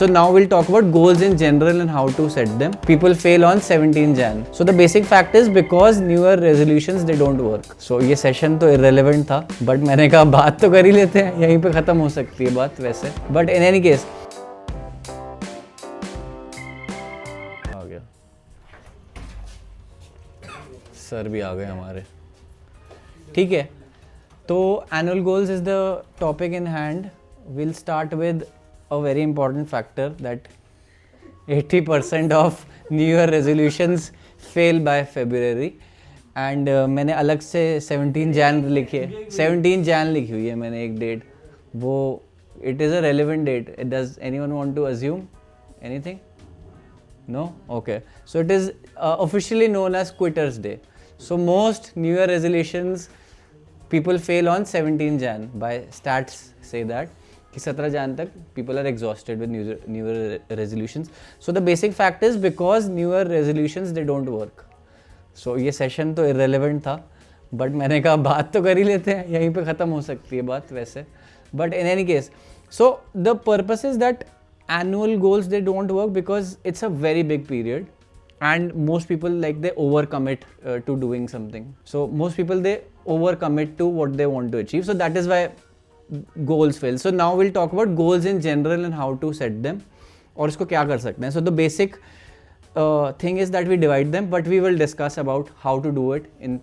So now we'll talk about goals in general and how to set them. People fail on 17 Jan. So the basic fact is because New Year resolutions they don't work. So ये session तो irrelevant था, but मैंने कहा बात तो कर ही लेते हैं, यहीं पे खत्म हो सकती है बात वैसे. But in any case, आ गया सर भी आ गए हमारे. ठीक है, तो annual goals is the topic in hand. We'll start with a very important factor that 80% of New Year resolutions fail by February. And मैंने अलग से 17 Jan लिखी है. 17 Jan लिखी हुई है मैंने एक डेट. वो it is a relevant date. Does anyone want to assume anything? No? Okay. So it is officially known as Quitter's Day. So most New Year resolutions people fail on 17 Jan. By stats say that कि 17 Jan तक people are exhausted with New Year resolutions. So the basic fact is because New Year resolutions they don't work. So ये session तो irrelevant था, but मैंने कहा बात तो कर ही लेते हैं, यहीं पे ख़त्म हो सकती है बात वैसे. But in any case, so the purpose is that annual goals they don't work because it's a very big period. And most people like they overcommit to doing something. So most people they overcommit to what they want to achieve. So that is why goals fail. So now we'll talk about goals in general and how to set them. और इसको क्या कर सकते हैं. So the basic thing is that we divide them, but we will discuss about how to do it in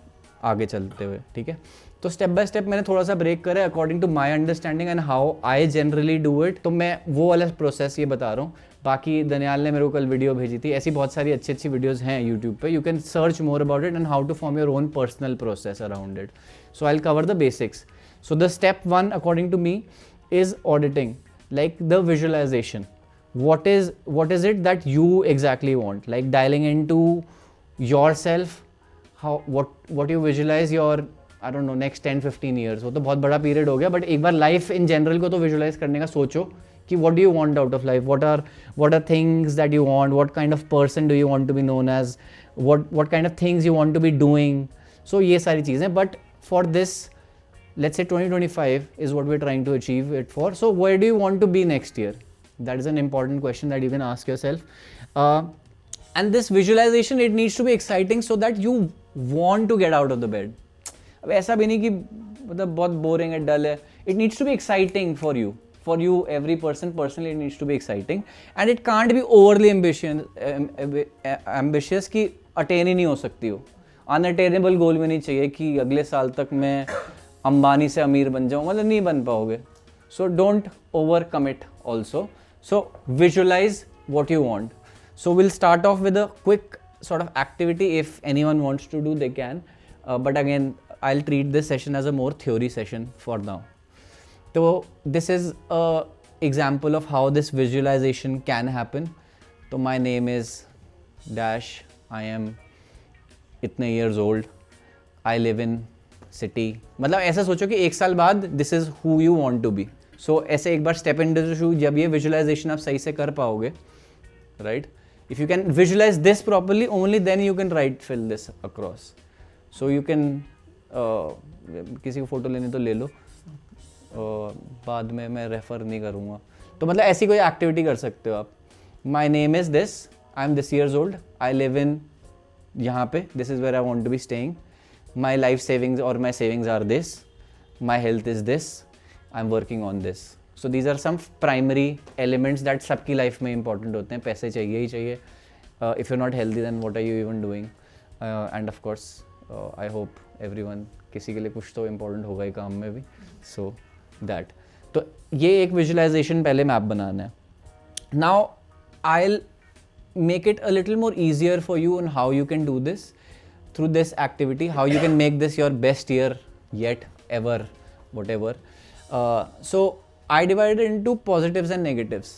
आगे चलते हुए. ठीक है, तो स्टेप बाय स्टेप मैंने थोड़ा सा ब्रेक करा according to my understanding and how I generally do it. तो मैं वो वाला प्रोसेस ये बता रहा हूँ. बाकी दनियाल ने मेरे को कल वीडियो भेजी थी, ऐसी बहुत सारी अच्छी अच्छी वीडियोस हैं यूट्यूब पे. You can search more about it and how to form your own personal process around it. So I will cover the basics. So the step 1 according to me is auditing, like the visualization. What is it that you exactly want? Like dialing into yourself, what you visualize your I don't know next 10-15 years. वो तो बहुत बड़ा period हो गया, but एक बार life in general को तो visualize करने का सोचो कि what do you want out of life? What are things that you want? What kind of person do you want to be known as? What kind of things you want to be doing? So ये सारी चीज़ें. But for this, let's say 2025 is what we're trying to achieve it for. So where do you want to be next year? That is an important question that you can ask yourself. And this visualization, it needs to be exciting so that you want to get out of the bed. अब ऐसा भी नहीं कि मतलब बहुत boring है, dull है. It needs to be exciting for you. For you, every person personally, it needs to be exciting. And it can't be overly ambitious कि attain ही नहीं हो सकती हो. Unattainable goal भी नहीं चाहिए कि अगले साल तक मैं अंबानी से अमीर बन जाऊँ, मतलब नहीं बन पाओगे. So don't overcommit also. So visualise what you want. So will start off with a quick sort of activity. If anyone wants to do, they can. But again, I'll treat this session as a more theory session for now. So this is a example of how this visualization can happen. So my name is dash. I am इतने years old. I live in city. मतलब ऐसा सोचो कि एक साल बाद this is who you want to be. So ऐसे एक बार step into the shoe. जब ये visualization आप सही से कर पाओगे, right? If you can visualize this properly, only then you can fill this across. So you can किसी को फोटो लेनी तो ले लो, बाद में मैं रेफर नहीं करूँगा. तो मतलब ऐसी कोई एक्टिविटी कर सकते हो आप. My name is this. I am this years old. I live in यहाँ पे. This is where I want to be staying. My life savings or my savings are this. My health is this. I'm working on this. So these are some primary elements that सबकी life में important होते हैं. पैसे चाहिए ही चाहिए. If you're not healthy, then what are you even doing? And of course, I hope everyone, किसी के लिए कुछ तो important होगा ही काम में भी. So that. तो ये एक visualization पहले मैप बनाना है. Now I'll make it a little more easier for you on how you can do this through this activity, how you can make this your best year yet, ever, whatever. So I divided it into positives and negatives.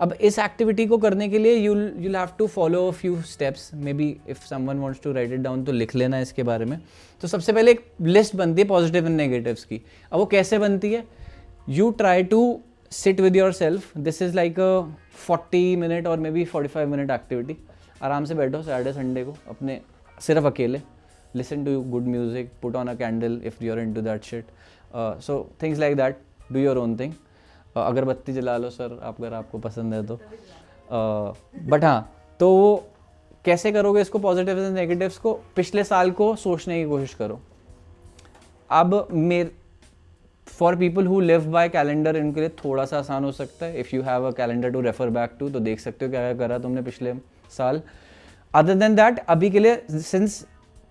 अब इस activity को करने के लिए you'll have to follow a few steps. Maybe if someone wants to write it down तो लिख लेना इसके बारे में. तो सबसे पहले एक लिस्ट बनती है पॉजिटिव एंड नेगेटिव्स की. अब वो कैसे बनती है? You try to sit with yourself. This is like a 40-minute or maybe 45-minute activity. आराम से बैठो सैटरडे संडे को अपने सिर्फ अकेले. Listen to good music, put on a candle if you're into that shit. So things like that. Do your own thing. अगरबत्ती जला लो sir आप, अगर आपको पसंद है तो। बट हाँ, तो कैसे करोगे इसको, पॉजिटिव्स एंड नेगेटिव्स को, पिछले साल को सोचने की कोशिश करो। अब for people who live by calendar, इनके लिए थोड़ा सा आसान हो सकता है। If you have a calendar to refer back to, तो देख सकते हो क्या क्या करा तुमने पिछले साल। अदर देन दैट, अभी के लिए, since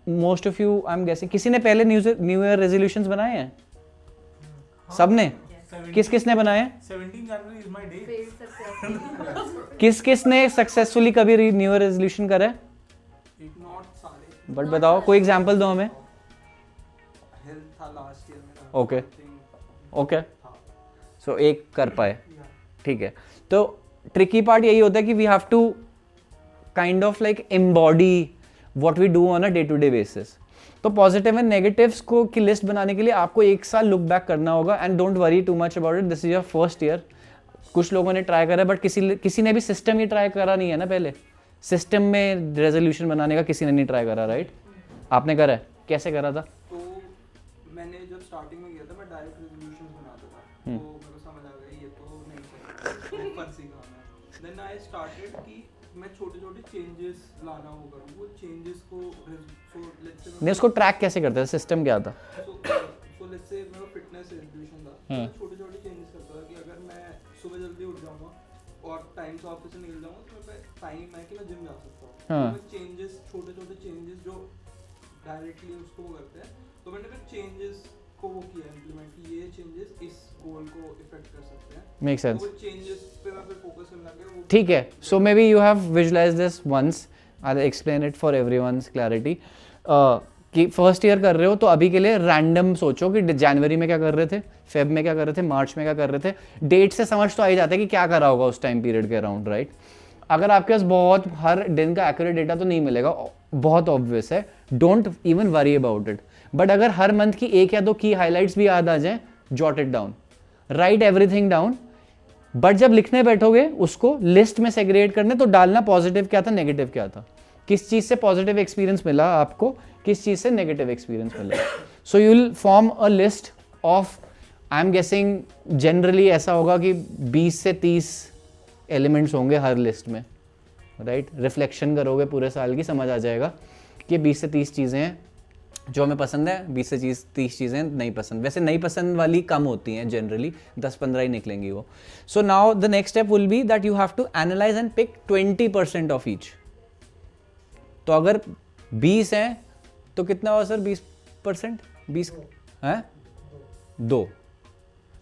most of you, I am guessing, किसी ने पहले न्यू ईयर रेजोल्यूशंस बनाए हैं? सबने? किस किस ने बनाए हैं? 17 जनवरी इज माय डे। किस किस ने सक्सेसफुली कभी न्यू ईयर रेजोल्यूशन करा है? इफ नॉट सारे। बट बताओ, कोई एग्जांपल दो हमें। हेल्थ था लास्ट ईयर मेरा। ओके ओके, सो एक कर पाए, ठीक है। तो ट्रिकी पार्ट यही होता है कि we have to kind of like embody what we do on a day to day basis. तो पॉजिटिव एंड नेगेटिव्स को की लिस्ट बनाने के लिए आपको एक साल लुक बैक करना होगा। And don't worry too much about it, this is your first year. कुछ लोगों ने ट्राई करा, बट किसी ने भी सिस्टम ही ट्राई करा नहीं है ना। पहले सिस्टम में रेजोल्यूशन बनाने का किसी ने नहीं ट्राई करा, राइट? आपने करा है, कैसे करा था? तो मैंने जब स्टार्टिंग में गया था, मैं डायरेक्ट रेजोल्यूशंस बनाता था, तो मेरे को समझ आ गया ये तो नहीं सही, फर्जी काम है। देन आई स्टार्टेड कि मैं छोटे-छोटे चेंजेस लाना वो करूं, वो चेंजेस को सो लेट्स से नहीं, उसको ट्रैक कैसे करते थे? सिस्टम क्या था? सो लेट्स से मेरा फिटनेस रेजोल्यूशन था, तो मैं छोटे-छोटे चेंजेस करता था कि अगर मैं सुबह जल्दी उठ जाऊंगा और टाइम से ऑफिस से निकल जाऊंगा, तो मेरे पास टाइम है कि मैं जिम जा सकता हूं। तो मैं चेंजेस, छोटे-छोटे चेंजेस जो डायरेक्टली उसको वो करते हैं, तो मैंने फिर चेंजेस को वो किया इम्प्लीमेंट कि ये चेंजेस इस गोल को इफेक्ट कर सकते हैं। Make sense. तो वो चेंजेस पे मैं फिर फोकस करने लग गया। ठीक है, so maybe you have visualize this once, I will explain it for everyone's clarity. कि फर्स्ट ईयर कर रहे हो तो अभी के लिए रैंडम सोचो कि जनवरी में क्या कर रहे थे, फेब में क्या कर रहे थे, मार्च में क्या कर रहे थे। डेट से समझ तो आ ही जाता है कि क्या करा होगा उस टाइम पीरियड के अराउंड, राइट? अगर आपके पास बहुत हर दिन का एक्यूरेट डेटा तो नहीं मिलेगा, बहुत ऑब्वियस है, don't even worry about it. But अगर हर मंथ की एक या दो की हाईलाइट्स भी याद आ जाए, jot it down, right everything down. But जब लिखने बैठोगे उसको लिस्ट में सेग्रीगेट करने, तो डालना पॉजिटिव क्या था, नेगेटिव क्या था, किस चीज से पॉजिटिव एक्सपीरियंस मिला आपको, किस चीज से नेगेटिव एक्सपीरियंस मिला। सो you will form a list of, I am guessing generally ऐसा होगा कि 20 से 30 एलिमेंट्स होंगे हर लिस्ट में, राइट? रिफ्लेक्शन करोगे पूरे साल की, समझ आ जाएगा कि 20 से 30 चीज़ें हैं जो हमें पसंद है, 20 से 30 चीज़ें नहीं पसंद। वैसे नहीं पसंद वाली कम होती हैं जनरली, 10-15 ही निकलेंगी वो। So now the next step will be that you have to analyse and pick 20% of each. तो अगर 20 हैं तो कितना हुआ सर 20%? 20 है 2,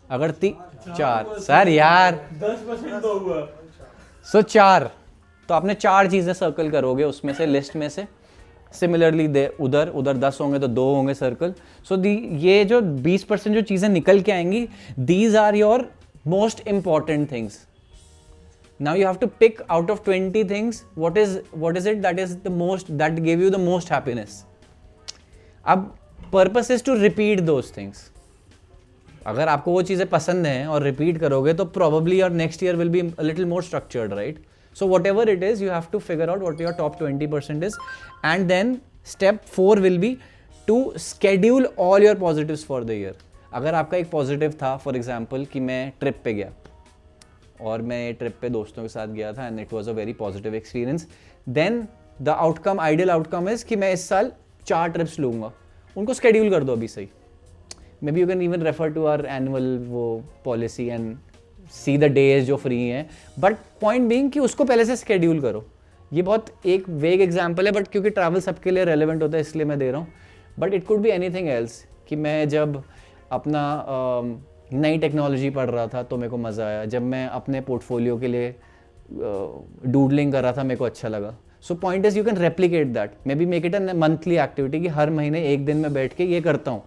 अगर 4 सर यार 10% तो हुआ। सो 4, तो आपने 4 चीज़ें सर्कल करोगे उसमें से, लिस्ट में से। सिमिलरली उधर 10 होंगे तो 2 होंगे सर्कल। सो ये जो 20% जो चीज़ें निकल के आएंगी, these are your most important things. Now you have to pick out of 20 things what is it that is the most, that gave you the most happiness. अब purpose is to repeat those things. अगर आपको वो चीज़ें पसंद हैं और repeat करोगे तो probably your next year will be a little more structured, right? So whatever it is, you have to figure out what your top 20% is, and then step 4 will be to schedule all your positives for the year. अगर आपका एक positive था, for example कि मैं trip पे गया और मैं ट्रिप पे दोस्तों के साथ गया था and it was a very positive experience, then the outcome, ideal outcome is कि मैं इस साल 4 ट्रिप्स लूँगा। उनको स्केड्यूल कर दो अभी सही। Maybe you can even refer to our annual वो policy and see the days जो फ्री हैं, बट पॉइंट बीइंग कि उसको पहले से स्केड्यूल करो। ये बहुत एक वेग एग्जाम्पल है, बट क्योंकि ट्रैवल सबके लिए रेलिवेंट होता है इसलिए मैं दे रहा हूँ। But it could be anything else, कि मैं जब अपना नई टेक्नोलॉजी पढ़ रहा था तो मेरे को मज़ा आया, जब मैं अपने पोर्टफोलियो के लिए डूडलिंग कर रहा था मेरे को अच्छा लगा। So point is you can replicate that, may be make it a monthly activity कि हर महीने एक दिन में बैठ के ये करता हूँ।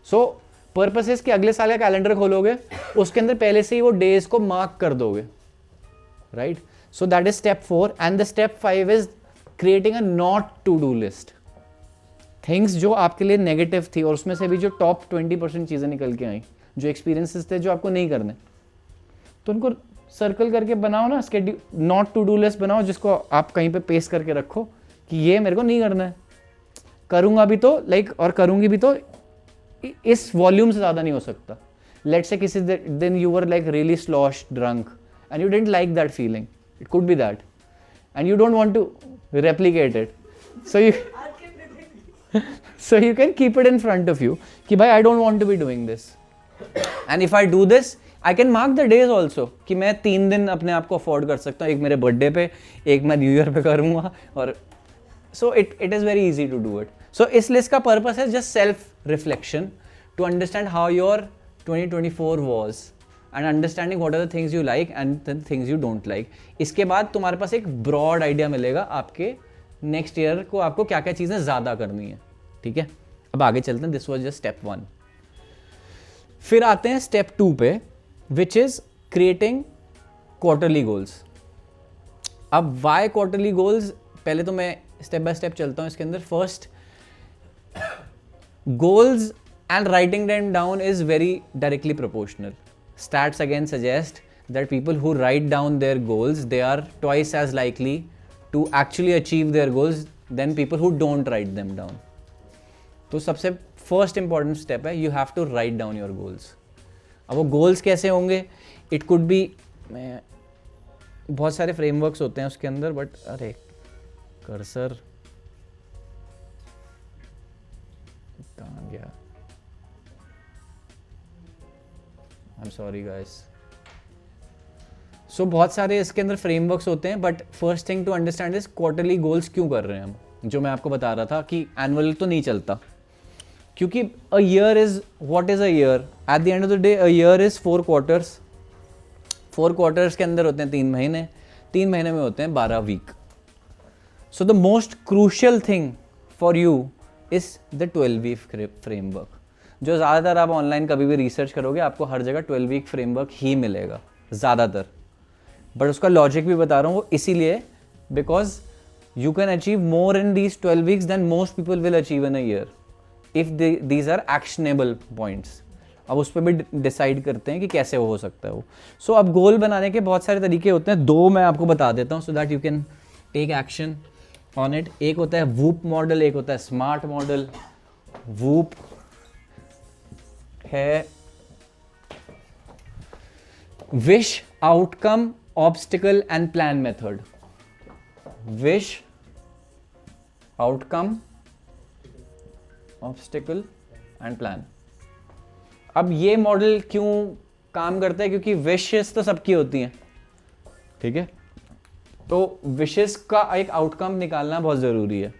सो पर्पस इज कि अगले साल का कैलेंडर खोलोगे, उसके अंदर पहले से ही वो डेज को मार्क कर दोगे, right? So that is step 4 and the step 5 is creating a not to do list. Things जो आपके लिए नेगेटिव थी और उसमें से भी जो टॉप 20% चीज़ें निकल के आई, जो एक्सपीरियंसेस थे जो आपको नहीं करने, तो उनको सर्कल करके बनाओ ना, schedule, not to do list बनाओ जिसको आप कहीं पे पेस्ट करके रखो कि ये मेरे को नहीं करना है, करूँगा भी तो और करूँगी भी तो इस वॉल्यूम से ज़्यादा नहीं हो सकता। लेट्स से किसी दिन you were like really sloshed drunk and you didn't like that feeling, it could be that, and you don't want to replicate it, so you can keep it in front of you कि भाई I don't want to be doing this, and if I do this I can mark the days also कि मैं 3 दिन अपने आप को afford कर सकता हूँ, एक मेरे बर्थडे पे, एक मैं न्यू ईयर पे करूँगा, और so it is very easy to do it. So इस लिस्ट का पर्पस है just self reflection to understand how your 2024 was and understanding what are the things you like and the things you don't like. इसके बाद तुम्हारे पास एक broad idea मिलेगा आपके next year को आपको क्या क्या चीज़ें ज़्यादा करनी है, ठीक है. अब आगे चलते हैं, this was just step 1. फिर आते हैं step 2 पे, which is creating quarterly goals. अब why quarterly goals, पहले तो मैं step by step चलता हूँ इसके अंदर. First, goals and writing them down is very directly proportional. Stats again suggest that people who write down their goals, they are twice as likely to actually achieve their goals than people who don't write them down. तो सबसे first important step है, you have to write down your goals. अब वो goals कैसे होंगे? It could be, बहुत सारे frameworks होते हैं उसके अंदर, but अरे कर्सर कहाँ गया? I'm sorry guys. So बहुत सारे इसके अंदर frameworks होते हैं, but first thing to understand is quarterly goals क्यों कर रहे हैं हम, जो मैं आपको बता रहा था कि annual तो नहीं चलता, क्योंकि a year is, what is a year? At the end of the day, a year is 4 quarters. 4 quarters के अंदर होते हैं 3 महीने, 3 महीने में होते हैं 12 week. So the most crucial thing for you is the 12-week framework. जो ज़्यादातर आप ऑनलाइन कभी भी रिसर्च करोगे आपको हर जगह 12-week फ्रेमवर्क ही मिलेगा ज़्यादातर, बट उसका लॉजिक भी बता रहा हूँ वो इसीलिए because you can achieve more in these 12 weeks than most people will achieve in a year if these are actionable points. अब उस पर भी डिसाइड करते हैं कि कैसे हो सकता है वो. सो अब गोल बनाने के बहुत सारे तरीके होते हैं, 2 मैं आपको बता देता हूँ so that you can take action on it. एक होता है वूप मॉडल, एक होता है स्मार्ट मॉडल. वूप है wish, outcome, obstacle and plan method. Wish, outcome, obstacle and plan. अब ये मॉडल क्यों काम करता है? क्योंकि विशेस तो सबकी होती हैं, ठीक है, तो विशेस का एक आउटकम निकालना बहुत ज़रूरी है.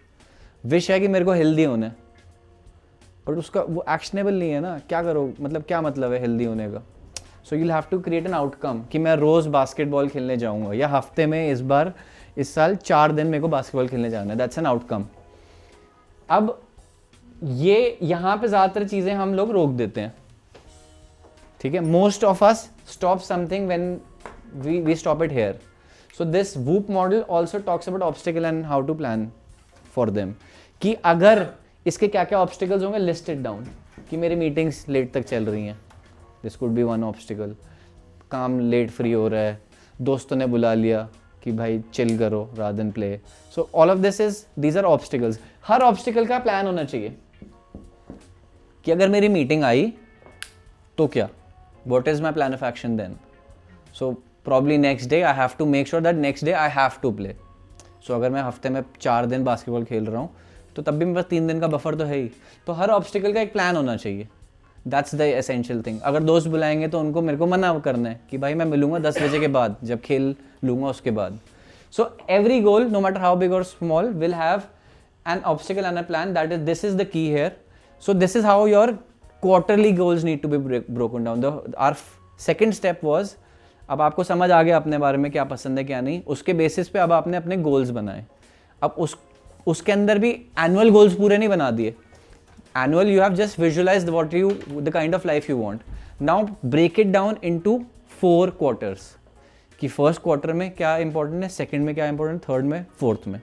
विश है कि मेरे को हेल्दी होना है, बट उसका वो एक्शनेबल नहीं है ना. क्या करो, मतलब क्या मतलब है हेल्दी होने का? So you will have to create an outcome कि मैं रोज़ बास्केटबॉल खेलने जाऊंगा, या हफ्ते में इस साल 4 दिन मेरे को बास्केटबॉल खेलने जाना है. That's an outcome. अब ये यहाँ पे ज़्यादातर चीज़ें हम लोग रोक देते हैं, ठीक है. Most of us stop something when we stop it here. So this वूप model also talks about obstacle and how to plan for them, कि अगर इसके क्या क्या ऑब्स्टिकल्स होंगे लिस्टेड डाउन, कि मेरी मीटिंग्स लेट तक चल रही हैं, this could be one obstacle. काम लेट फ्री हो रहा है, दोस्तों ने बुला लिया कि भाई चिल करो rather than play. So all of these are obstacles. हर ऑब्स्टिकल का प्लान होना चाहिए कि अगर मेरी मीटिंग आई तो क्या, what is my plan of action then. So probably next day I have to make sure that next day I have to play. So अगर मैं हफ्ते में 4 दिन बास्केटबॉल खेल रहा हूँ तो तब भी मेरे पास 3 दिन का बफर तो है ही. तो हर ऑब्स्टिकल का एक प्लान होना चाहिए. That's the essential thing. अगर दोस्त बुलाएंगे तो उनको मेरे को मना करना है कि भाई मैं मिलूंगा 10 बजे के बाद, जब खेल लूंगा उसके बाद. So every goal, no matter how big और small, will have an obstacle and a plan. That is, this is the key here. So this is how your quarterly goals need to be broken down. Our second step was, अब आपको समझ आ गया अपने बारे में क्या पसंद है क्या नहीं, उसके बेसिस पे अब आपने अपने गोल्स बनाए. अब उसके अंदर भी एनुअल गोल्स पूरे नहीं बना दिए. Annual you have just visualized what you, the kind of life you want. Now break it down into 4 quarters, कि फर्स्ट क्वार्टर में क्या इंपॉर्टेंट है, सेकंड में क्या इंपॉर्टेंट, थर्ड में, फोर्थ में.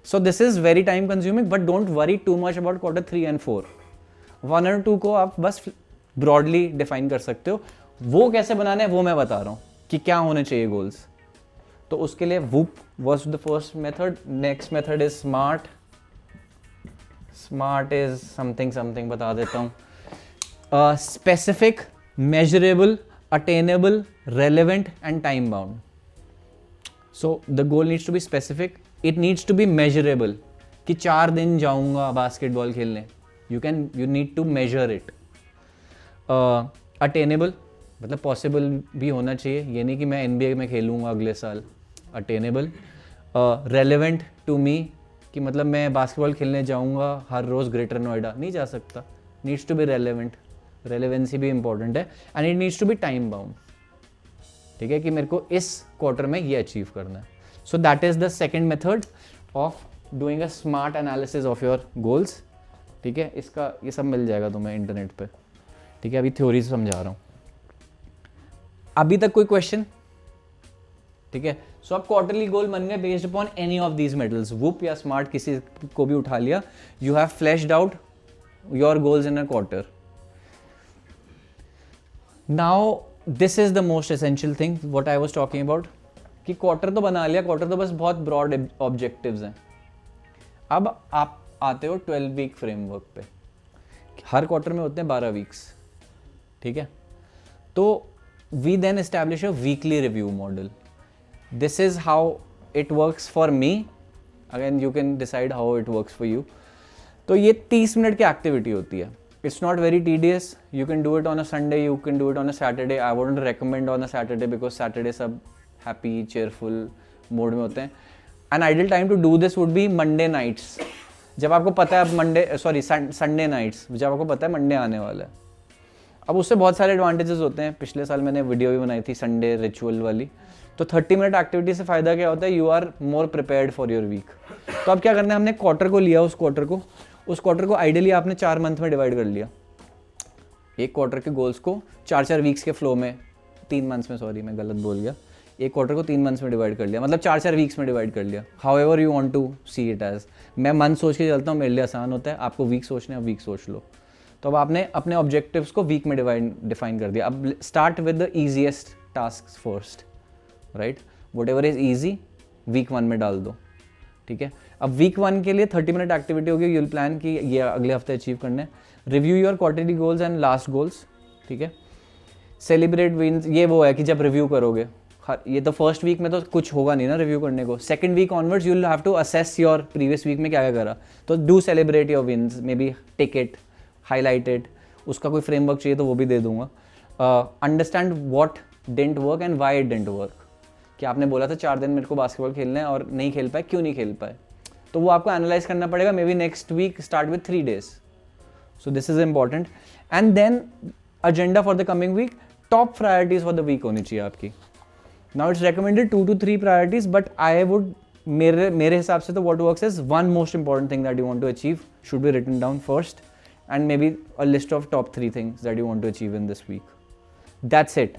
सो this is very time consuming, but don't worry too much about quarter 3 and 4. 1 और 2 को आप बस ब्रॉडली डिफाइन कर सकते हो. वो कैसे बनाने हैं वो मैं बता रहा हूँ कि क्या होने चाहिए गोल्स. तो उसके लिए whoop was the first method. Next method is smart. Smart is something बता देता हूँ. Specific, measurable, attainable, relevant and time bound. So the goal needs to be specific, it needs to be measurable. कि 4 दिन जाऊंगा basketball खेलने, you need to measure it. Attainable मतलब possible भी होना चाहिए, ये नहीं कि मैं NBA में खेलूँगा अगले साल. Attainable. Relevant to me कि मतलब मैं बास्केटबॉल खेलने जाऊँगा हर रोज़ ग्रेटर नोएडा, नहीं जा सकता. Needs to be relevant. Relevancy भी इंपॉर्टेंट है. And it needs to be time bound. ठीक है कि मेरे को इस क्वार्टर में ये अचीव करना है. सो that is the second method of doing a smart analysis of your goals. ठीक है, इसका ये सब मिल जाएगा तुम्हें इंटरनेट पे. ठीक है, अभी थ्योरी से समझा रहा हूँ. अभी तक कोई क्वेश्चन? ठीक है, सो अब क्वार्टरली गोल बन गए based upon any of these methods. Woop या स्मार्ट किसी को भी उठा लिया. You have flashed out your goals in a quarter. Now this is the most essential thing what I was talking about कि quarter तो बना लिया. क्वार्टर तो बस बहुत ब्रॉड ऑब्जेक्टिव्स हैं. अब आप आते हो 12 वीक फ्रेमवर्क पे. हर क्वार्टर में होते हैं 12 वीक्स. ठीक है, तो we then establish a weekly review model. This is how it works for me. Again you can decide how it works for you. तो ये 30 मिनट की एक्टिविटी होती है. It's not very tedious. You can do it on a Sunday, you can do it on a Saturday. I wouldn't recommend on a Saturday because Saturday सब happy, cheerful mood में होते हैं. An ideal time to do this would be Monday nights. जब आपको पता है Sunday nights, जब आपको पता है Monday आने वाला है. अब उससे बहुत सारे advantages होते हैं. पिछले साल मैंने वीडियो भी बनाई थी Sunday ritual वाली. तो 30 मिनट एक्टिविटी से फ़ायदा क्या होता है? You are more prepared for your week. तो अब क्या करना है, हमने क्वार्टर को लिया. उस क्वार्टर को आइडियली आपने 4 मंथ में डिवाइड कर लिया. एक क्वार्टर के गोल्स को 4-4 वीक्स के फ्लो में, 3 मंथ्स में, सॉरी मैं गलत बोल गया. एक क्वार्टर को 3 मंथ्स में डिवाइड कर लिया, मतलब 4-4 वीक्स में डिवाइड कर लिया. However you want to see it as. मैं मंथ सोच के चलता हूँ, मेरे लिए आसान होता है. आपको वीक सोचने, अब वीक सोच लो. तो अब आपने अपने ऑब्जेक्टिव्स को वीक में डिफाइन कर दिया. अब start with the easiest task first, right. Whatever is easy week 1 में डाल दो. ठीक है, अब वीक 1 के लिए 30 मिनट एक्टिविटी होगी. यूल प्लान कि ये अगले हफ्ते अचीव करना है. Review your quarterly goals and last goals. ठीक है, सेलिब्रेट विन्स. ये वो है कि जब रिव्यू करोगे, ये तो फर्स्ट वीक में तो कुछ होगा नहीं ना रिव्यू करने को. Second week onwards you will have to assess your previous week में क्या क्या करा. तो do celebrate your wins, maybe tick it, highlight it. उसका कोई फ्रेमवर्क चाहिए तो वो भी दे दूंगा. Understand what didn't work and why it didn't work. कि आपने बोला था 4 दिन मेरे को बास्केटबॉल खेलना है और नहीं खेल पाए, क्यों नहीं खेल पाए. तो वो आपको एनालाइज करना पड़ेगा. Maybe next week start with 3 days. So this is important. And then agenda for the coming week. Top priorities for the week होनी चाहिए आपकी. Now it's recommended 2 to 3 priorities, but I would, मेरे हिसाब से तो what works is one most important thing that you want to achieve should be written down first, and maybe a list of top 3 things that you want to achieve in this week. That's it.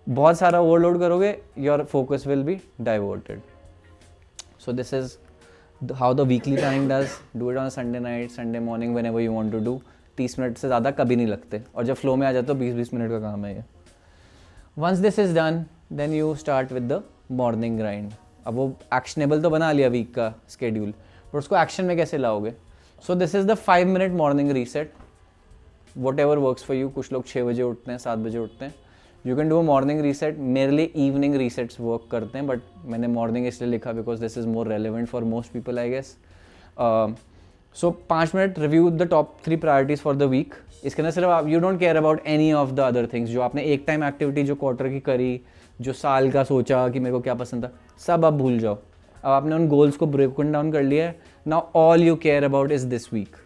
बहुत सारा overload करोगे, your focus will be diverted. So this is how the weekly planning does. Do it on Sunday night, Sunday morning, whenever you want to do. 30 minute से ज़्यादा कभी नहीं लगते, और जब फ्लो में आ जाते हो 20-20 मिनट का काम है ये. Once this is done, then you start with the morning grind. अब वो एक्शनेबल तो बना लिया वीक का स्केड्यूल, पर उसको एक्शन में कैसे लाओगे. सो this is the 5 minute morning reset. What ever works for you. कुछ लोग 6 बजे उठते हैं, 7 बजे उठते हैं. You can do a morning reset. मेरे लिए इवनिंग रीसेट्स वर्क करते हैं, बट मैंने मॉर्निंग इसलिए लिखा because this is more relevant for most people I guess. So 5 minute review the top 3 priorities for the week. इसके अंदर सिर्फ आप, you don't care about any of the other things. जो आपने एक टाइम एक्टिविटी जो क्वार्टर की करी, जो साल का सोचा कि मेरे को क्या पसंद था, सब आप भूल जाओ. अब आपने उन गोल्स को ब्रेकन डाउन कर लिया है. Now all you care about is this week.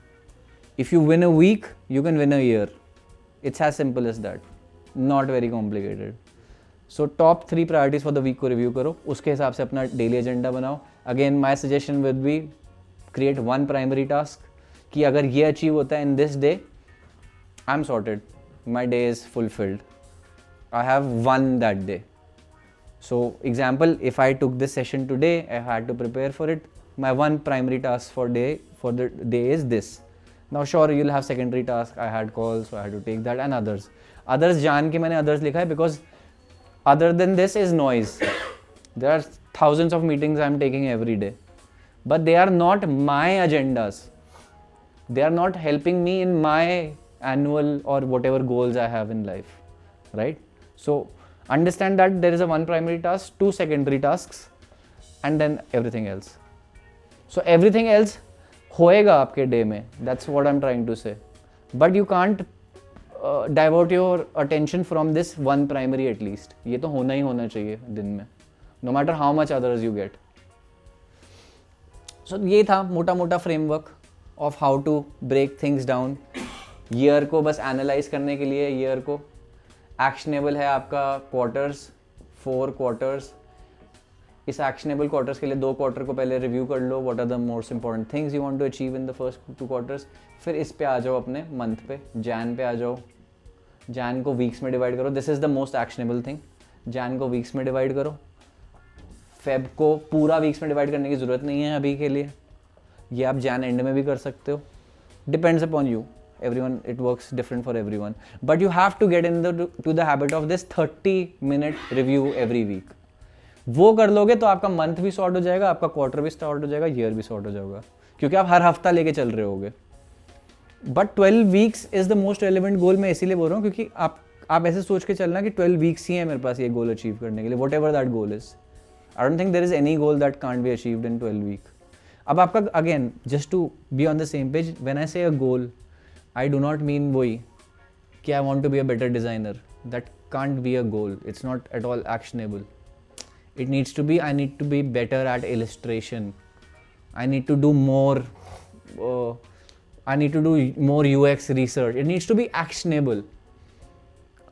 If you win a week, you can win a year. It's as simple as that. Not very complicated. So top 3 priorities for the week को review करो. उसके हिसाब से अपना daily agenda बनाओ. Again my suggestion would be create 1 primary task कि अगर ये अचीव होता है in this day, I am sorted, my day is fulfilled, I have won that day. So example, if I took this session today, I had to prepare for it. My 1 primary task for the day is this. Now sure you'll have secondary task. I had calls, so I had to take that, and others जान के मैंने others लिखा है because other than this is noise. There are thousands of meetings I am taking every day, but they are not my agendas. They are not helping me in my annual or whatever goals I have in life, right? So understand that there is a one primary task, two secondary tasks, and then everything else. So everything else होएगा आपके day में, that's what I'm trying to say, but you can't divert your attention from this one primary at least. ये तो होना ही होना चाहिए दिन में, no matter how much others you get. So ये था मोटा मोटा framework of how to break things down. Year को बस एनालाइज करने के लिए, ईयर को एक्शनेबल है आपका क्वार्टर्स, 4 क्वार्टर्स. इस एक्शनेबल क्वार्टर्स के लिए 2 क्वार्टर को पहले रिव्यू कर लो, what are the most important things you want to achieve in the first 2 quarters. फिर इस पे आ जाओ अपने मंथ पे, जैन पे आ जाओ. जैन को वीक्स में डिवाइड करो, this is the most actionable thing. Jain को वीक्स में डिवाइड करो. फेब को पूरा वीक्स में डिवाइड करने की ज़रूरत नहीं है अभी के लिए, ये आप जैन एंड में भी कर सकते हो, depends upon you. Everyone, it works different for everyone, but you have to get to the habit of this 30-minute review every week. वो कर लोगे तो आपका मंथ भी सॉर्ट हो जाएगा, आपका क्वार्टर भी सॉर्ट हो जाएगा, ईयर भी सॉर्ट हो जाएगा, क्योंकि आप हर हफ्ता लेके चल रहे होगे. But 12 weeks is the most relevant goal. मैं इसीलिए बोल रहा हूँ क्योंकि आप ऐसे सोच के चलना कि 12 वीक्स ही है मेरे पास ये गोल अचीव करने के लिए, whatever that goal is. I don't think there is any goal that can't be achieved in 12 week. अब आपका अगेन, just to be on the same page, when I say a goal, I do not mean वही कि I want to be a better designer. That can't be a goal. It's not at all actionable. It needs to be, I need to be better at illustration. I need to do more. I need to do more UX research. It needs to be actionable.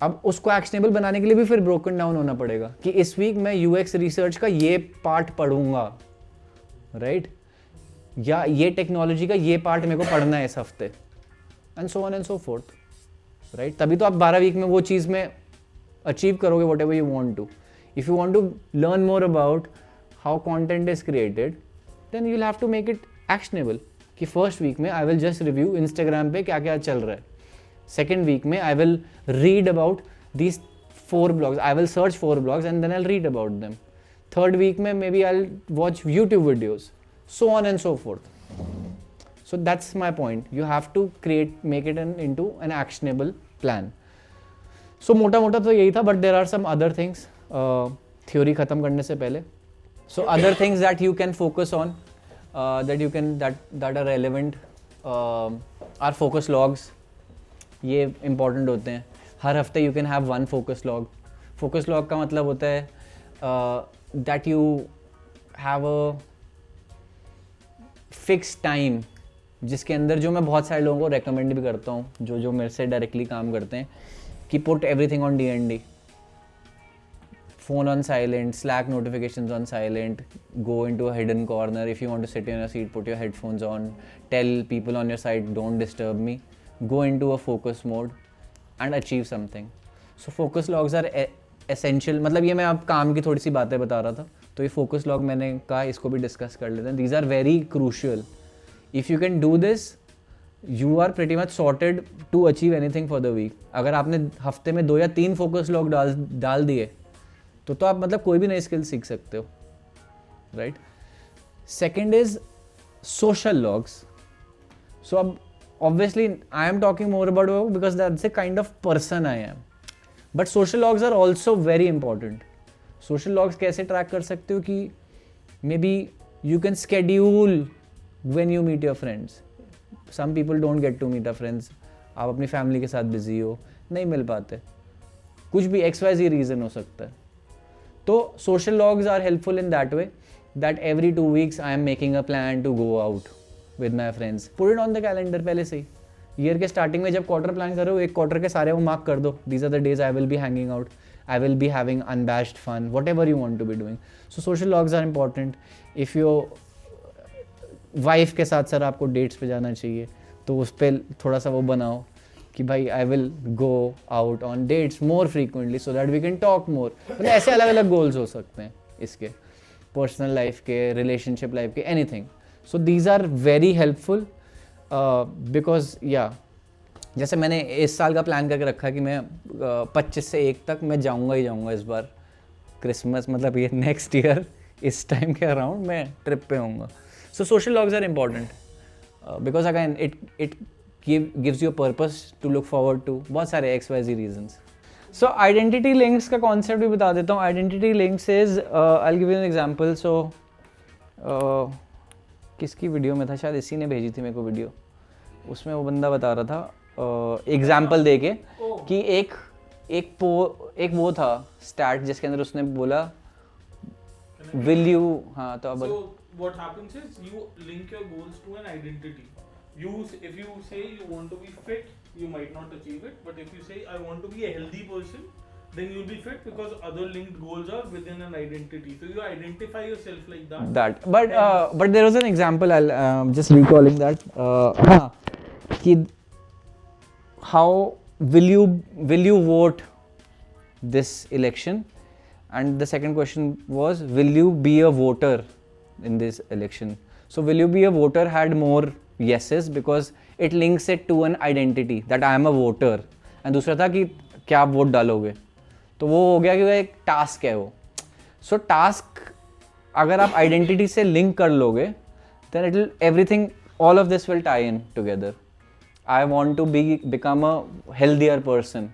अब उसको actionable बनाने के लिए भी फिर broken down होना पड़ेगा कि इस वीक मैं UX research का ये पार्ट पढ़ूंगा, right? या ये टेक्नोलॉजी का ये पार्ट मेरे को पढ़ना है इस हफ्ते. And so on and so forth, right? तभी तो आप 12 वीक में वो चीज़ में अचीव करोगे whatever you want to. If you want to learn more about how content is created, then you'll have to make it actionable. कि first week में I will just review Instagram पे क्या क्या चल रहा है. सेकेंड वीक में I will read about these 4 blogs. I will search 4 blogs and then I'll read about them. Third week में maybe I'll watch YouTube videos. So on and so forth. So that's my point. You have to make it into an actionable plan. So मोटा मोटा तो यही था, but there are some other things. Theory खत्म करने से पहले. So other things that you can focus on, that are relevant, are focus logs. ये important होते हैं. हर हफ्ते you can have one focus log. Focus log का मतलब होता है that you have a fixed time, जिसके अंदर, जो मैं बहुत सारे लोगों को रेकमेंड भी करता हूँ, जो मेरे से डायरेक्टली काम करते हैं, कि put everything on DND, phone on silent, Slack notifications on silent, go into a hidden corner. If you want to sit in your seat, put your headphones on, tell people on your side don't disturb me, go into a focus mode and achieve something. So focus logs are essential. मतलब ये मैं अब काम की थोड़ी सी बातें बता रहा था, तो ये फोकस लॉग मैंने कहा इसको भी डिस्कस कर लेते हैं. These are very crucial. If you can do this, you are pretty much sorted to achieve anything for the week. अगर आपने हफ्ते में 2 या 3 फोकस लॉग डाल दिए तो आप मतलब कोई भी नई स्किल सीख सकते हो, right? Second is social logs. So अब obviously I am talking more about work because that's the kind of person I am, but social logs are also very important. Social logs कैसे track कर सकते हो कि maybe you can schedule when you meet your friends. Some people don't get to meet their friends. आप अपनी family के साथ busy हो, नहीं मिल पाते, कुछ भी XYZ रीज़न हो सकता है. तो social logs are helpful in that way that every 2 weeks I am making a plan to go out with my friends. Put it on the calendar पहले से ही. ईयर के स्टार्टिंग में जब क्वार्टर प्लान करो, एक क्वार्टर के सारे वो मार्क कर दो. These are the days I will be hanging out, I will be having unabashed fun, whatever you want to be doing. So social logs are important. If you wife के साथ sir आपको dates पे जाना चाहिए, तो उस पर थोड़ा सा वो बनाओ कि भाई I will go out on dates more frequently so that we can talk more. मतलब ऐसे अलग अलग गोल्स हो सकते हैं इसके, पर्सनल लाइफ के, रिलेशनशिप लाइफ के, anything. So these are very helpful because या जैसे मैंने इस साल का प्लान करके रखा कि मैं 25 से 1 तक मैं जाऊँगा ही जाऊँगा इस बार. क्रिसमस मतलब ये नेक्स्ट ईयर इस टाइम के अराउंड मैं ट्रिप पे होऊंगा. So social logs are important because again it gives you a purpose to look forward to. बहुत सारे XYZ reasons. So identity links का concept भी बता देता हूँ. Identity links is I'll give you an example. So किसकी video में था, शायद इसी ने भेजी थी मेरे को वीडियो. उसमें वो बंदा बता रहा था एग्जाम्पल दे के कि एक वो था स्टैट जिसके अंदर उसने बोला will you. हाँ तो अब So what happens is you link your goals to an identity. If you say you want to be fit, you might not achieve it. But if you say I want to be a healthy person, then you'll be fit because other linked goals are within an identity. So you identify yourself like that. But there was an example. I'll just recalling that. हाँ कि how will you vote this election? And the second question was, will you be a voter in this election? So will you be a voter had more yeses because it links it to an identity that I am a voter. And दूसरा था कि क्या आप vote डालोगे, तो वो हो गया कि वो एक टास्क है वो. सो टास्क अगर आप आइडेंटिटी से लिंक कर लोगे then it will everything, all of this will tie in together. I want to become a healthier person.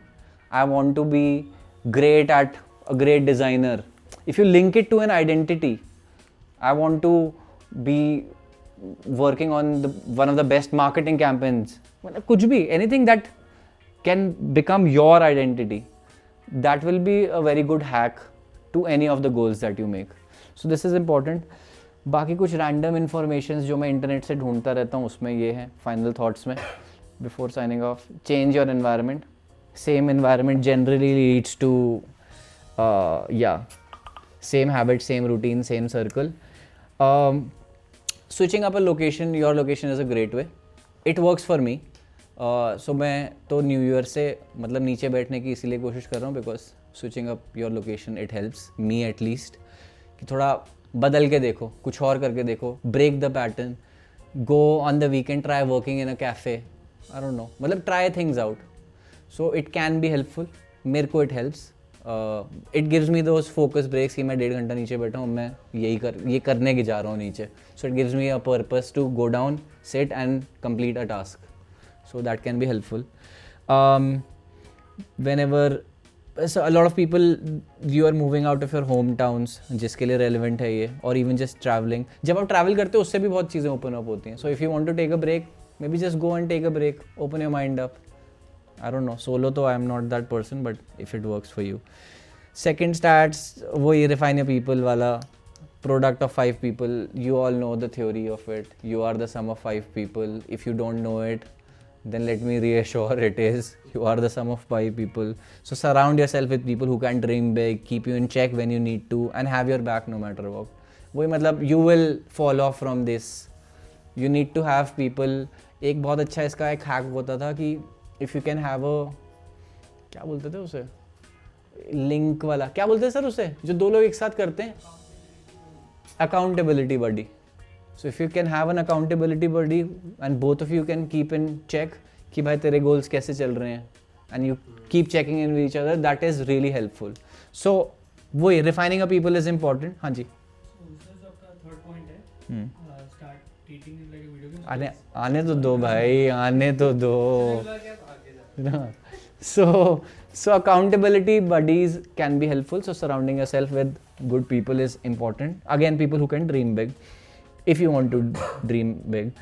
I want to be great at a great designer. If you link it to an identity, I want to be working on one of the best marketing campaigns. कुछ भी, anything that can become your identity, that will be a very good hack to any of the goals that you make. So this is important. बाकी कुछ random informations जो मैं internet से ढूंढता रहता हूँ उसमें ये है final thoughts में before signing off. Change your environment. Same environment generally leads to same habit, same routine, same circle. Switching up a location, your location is a great way. It works for me. So मैं तो new year से मतलब नीचे बैठने की इसीलिए कोशिश कर रहा हूँ because switching up your location it helps me at least कि थोड़ा बदल के देखो, कुछ और करके देखो, break the pattern, go on the weekend, try working in a cafe, I don't know, मतलब try things out. So it can be helpful. मेरे को it helps. It gives me those focus breaks कि मैं 1.5 घंटा नीचे बैठा हूँ, मैं ये करने की जा रहा हूँ नीचे. So it gives me a purpose to go down, sit and complete a task. So that can be helpful. So a lot of people, you are moving out of your hometowns, जिसके लिए relevant है ये, or even just traveling. जब आप travel करते हो उससे भी बहुत चीज़ें open up होती हैं. So if you want to take a break, maybe just go and take a break, open your mind up. I don't know, solo तो I am not that person, but if it works for you. Second stats, वो ये refine your people वाला, product of 5 people. You all know the theory of it. You are the sum of 5 people. If you don't know it, then let me reassure it is. You are the sum of 5 people. So surround yourself with people who can dream big, keep you in check when you need to, and have your back no matter what. वही मतलब you will fall off from this. You need to have people. एक बहुत अच्छा इसका एक hack होता था कि if you can have a, क्या बोलते थे उसे, लिंक वाला, क्या बोलते हैं सर उसे, जो दो लोग एक साथ करते हैं, accountability buddy. So if you can have an accountability buddy and both of you can keep in check कि भाई तेरे goals कैसे चल रहे हैं and you keep checking in with each other, that is really helpful. So वही refining a people is important. हाँ जी. So this is आपका third point है. Start treating it like a video game. आने तो दो भाई, आने तो दो. So accountability buddies can be helpful. So surrounding yourself with good people is important. Again, people who can dream big. If you want to dream big.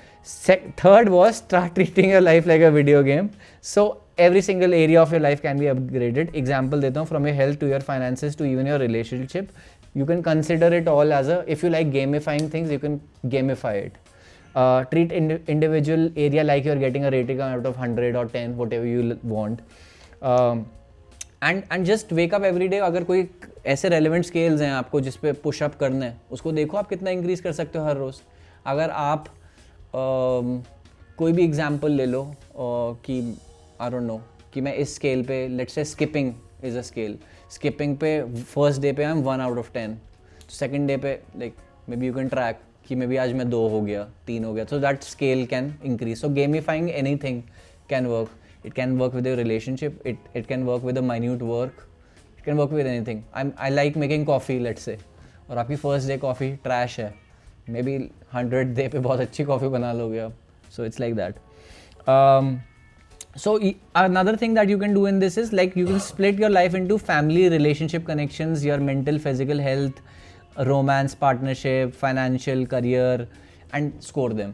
Third was start treating your life like a video game. So every single area of your life can be upgraded. Example देता हूँ, from your health to your finances to even your relationship. You can consider it all as a, if you like gamifying things, you can gamify it. Treat individual area like you're getting a rating out of 100 or 10, whatever you want. And just wake up every day. अगर कोई ऐसे relevant scales हैं आपको जिस पे push up करना है, उसको देखो आप कितना increase कर सकते हो हर रोज़. अगर आप कोई भी example ले लो कि I don't know कि मैं इस scale पे, let's say skipping is a scale. Skipping पे first day पे I'm 1 out of 10. Second day पे like maybe you can track कि maybe आज मैं 2 हो गया, 3 हो गया. So that scale can increase. So gamifying anything can work. It can work with your relationship. It can work with the minute work. It can work with anything. I like making coffee, let's say. और आपकी first day coffee trash है. Maybe 100th day पे बहुत अच्छी coffee बना लोगे आप. So it's like that. So another thing that you can do in this is like you can split your life into family, relationship connections, your mental, physical health, romance, partnership, financial, career, and score them.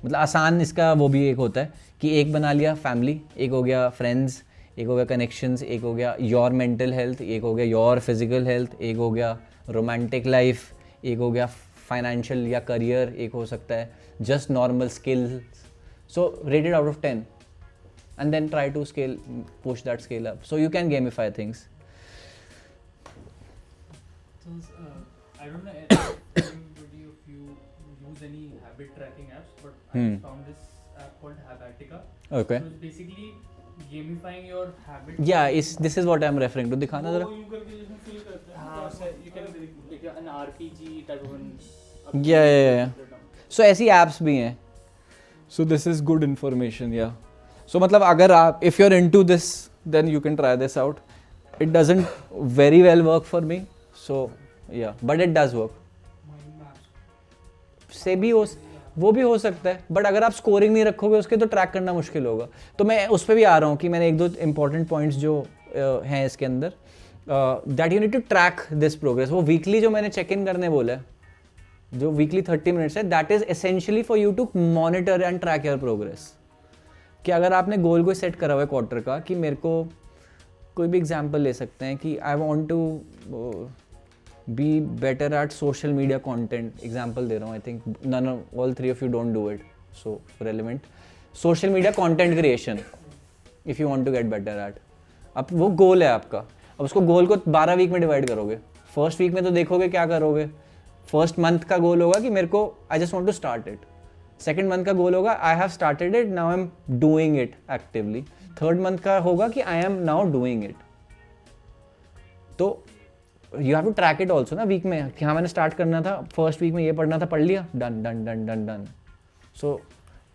मतलब आसान इसका वो भी एक होता है कि एक बना लिया फैमिली, एक हो गया फ्रेंड्स, एक हो गया कनेक्शंस, एक हो गया योर मेंटल हेल्थ, एक हो गया योर फिजिकल हेल्थ, एक हो गया रोमांटिक लाइफ, एक हो गया फाइनेंशियल या करियर, एक हो सकता है just normal skills. So rate it out of 10 and then try to push that scale up. So you can gamify things. So I don't know anybody if you use any habit tracking apps, but I found this app called Habatica. Okay. So it's basically gamifying your habit. Yeah, this is what I'm referring to. दिखाना जरा. वो यूं करके जिसमें fill करते हैं. हाँ, So you can like an RPG type of an. Yeah. So ऐसी apps भी हैं. So this is good information, yeah. So मतलब अगर आप if you're into this, then you can try this out. It doesn't very well work for me, so yeah, but it does work. Mind maps. से भी वो भी हो सकता है, बट अगर आप स्कोरिंग नहीं रखोगे उसके तो ट्रैक करना मुश्किल होगा. तो मैं उस पर भी आ रहा हूँ कि मैंने एक दो इंपॉर्टेंट पॉइंट्स जो हैं इसके अंदर, that you need to track this progress. वो वीकली जो मैंने चेक इन करने बोला है, जो वीकली 30 मिनट्स है, that is essentially for you to monitor and track your progress. कि अगर आपने गोल को सेट करा हुआ है क्वार्टर का कि मेरे को कोई भी एग्जांपल ले सकते हैं कि I want to be better at social media content, example दे रहा हूँ. I think none all three of you don't do it, so relevant. Social media content creation if you want to get better at. अब वो गोल है आपका. अब उसको गोल को 12 वीक में डिवाइड करोगे. फर्स्ट वीक में तो देखोगे क्या करोगे. फर्स्ट मंथ का गोल होगा कि मेरे को I just want to start it. Second month का गोल होगा I have started it, now I am doing it actively. Third month का होगा कि I am now doing it. तो you have to track it also ना week में कि हाँ मैंने स्टार्ट करना था, फर्स्ट वीक में ये पढ़ना था, पढ़ लिया, done done done done done. So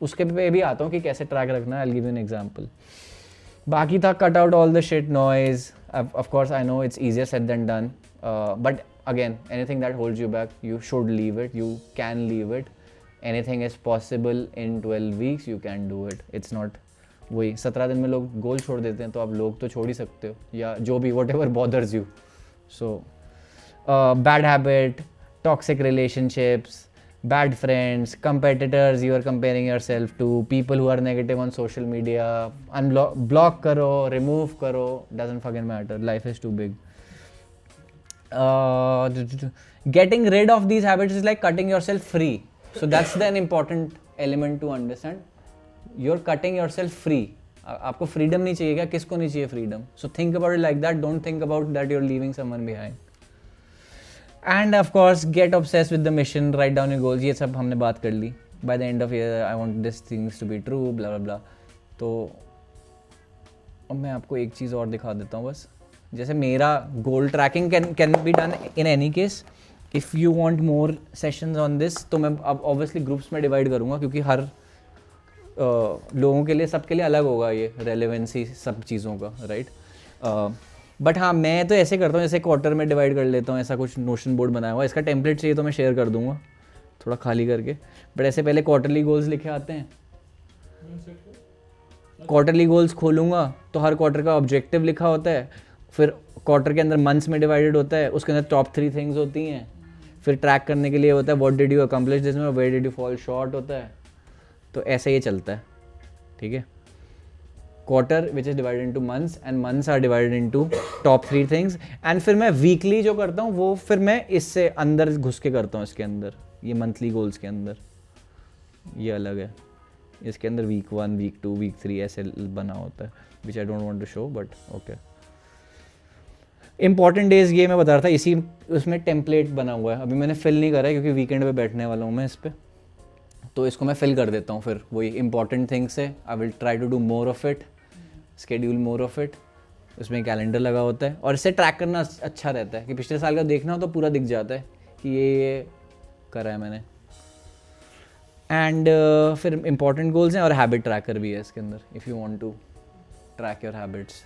उसके पे भी आता हूँ कि कैसे ट्रैक रखना है. I will give you an example. बाकी था cut out all the shit noise. Of course I know it's easier said than done, but again, anything that holds you back, you should leave it. You can leave it. Anything is possible in 12 weeks. You can do it. It's not वही 17 दिन में लोग गोल छोड़ देते हैं, तो आप लोग तो छोड़ ही सकते हो, या जो भी whatever bothers you. So bad habit, toxic relationships, bad friends, competitors you are comparing yourself to, people who are negative on social media, block करो, remove करो, doesn't fucking matter. Life is too big. Getting rid of these habits is like cutting yourself free. So that's an important element to understand. You're cutting yourself free. आपको freedom नहीं चाहिए क्या? किसको नहीं चाहिए freedom? So think about it like that. Don't think about that you're leaving someone behind. And of course, get obsessed with the mission. Write down your goals. ये सब हमने बात कर ली. By the end of year, I want these things to be true. Blah blah blah. तो अब मैं आपको एक चीज़ और दिखा देता हूँ बस. जैसे मेरा goal tracking can be done in any case. If you want more sessions on this, तो मैं अब ऑब्वियसली ग्रुप्स में डिवाइड करूँगा, क्योंकि हर लोगों के लिए, सबके लिए अलग होगा ये रेलेवेंसी सब चीज़ों का, राइट. बट हाँ, मैं तो ऐसे करता हूँ, जैसे क्वार्टर में डिवाइड कर लेता हूँ. ऐसा कुछ नोशन बोर्ड बनाया हुआ, इसका टेम्पलेट चाहिए तो मैं शेयर कर दूँगा थोड़ा खाली करके. बट ऐसे पहले क्वार्टरली गोल्स लिखे आते हैं. क्वार्टरली गोल्स खोलूँगा तो हर क्वार्टर का ऑब्जेक्टिव लिखा होता है. फिर क्वार्टर के अंदर मंथ्स में डिवाइडेड होता है, उसके अंदर टॉप 3 थिंग्स होती हैं. फिर ट्रैक करने के लिए होता है what did you accomplish this में, where did you fall short होता है. तो ऐसे ये चलता है, ठीक है. Quarter which is divided into months, and months are divided into top 3 things. And फिर मैं वीकली जो करता हूँ वो फिर मैं इससे अंदर घुस के करता हूँ. इसके अंदर ये मंथली गोल्स के अंदर ये अलग है. इसके अंदर वीक 1, वीक 2, वीक 3 ऐसे बना होता है, which I don't want to show, but okay. Important days ये मैं बता रहा था, इसी उसमें टेम्पलेट बना हुआ है. अभी मैंने फिल नहीं करा है क्योंकि वीकेंड पे बैठने वाला हूँ मैं इस पर, तो इसको मैं फिल कर देता हूँ. फिर वही इंपॉर्टेंट थिंग्स है. I will try to do more of it, schedule more of it. उसमें कैलेंडर लगा होता है और इससे ट्रैक करना अच्छा रहता है कि पिछले साल का देखना हो तो पूरा दिख जाता है कि ये करा है मैंने. एंड फिर इंपॉर्टेंट गोल्स हैं और हैबिट ट्रैकर भी है इसके अंदर, if you want to track your habits.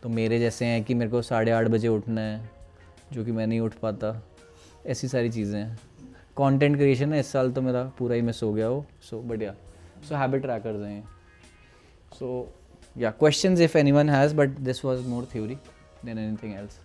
तो मेरे जैसे हैं कि मेरे को 8:30 बजे उठना है, जो कि मैं नहीं उठ पाता. ऐसी सारी चीज़ें हैं. कंटेंट क्रिएशन है, इस साल तो मेरा पूरा ही मिस हो गया हो. सो बट या So habit trackers हैं ये. So yeah, questions if anyone has, but this was more theory than anything else.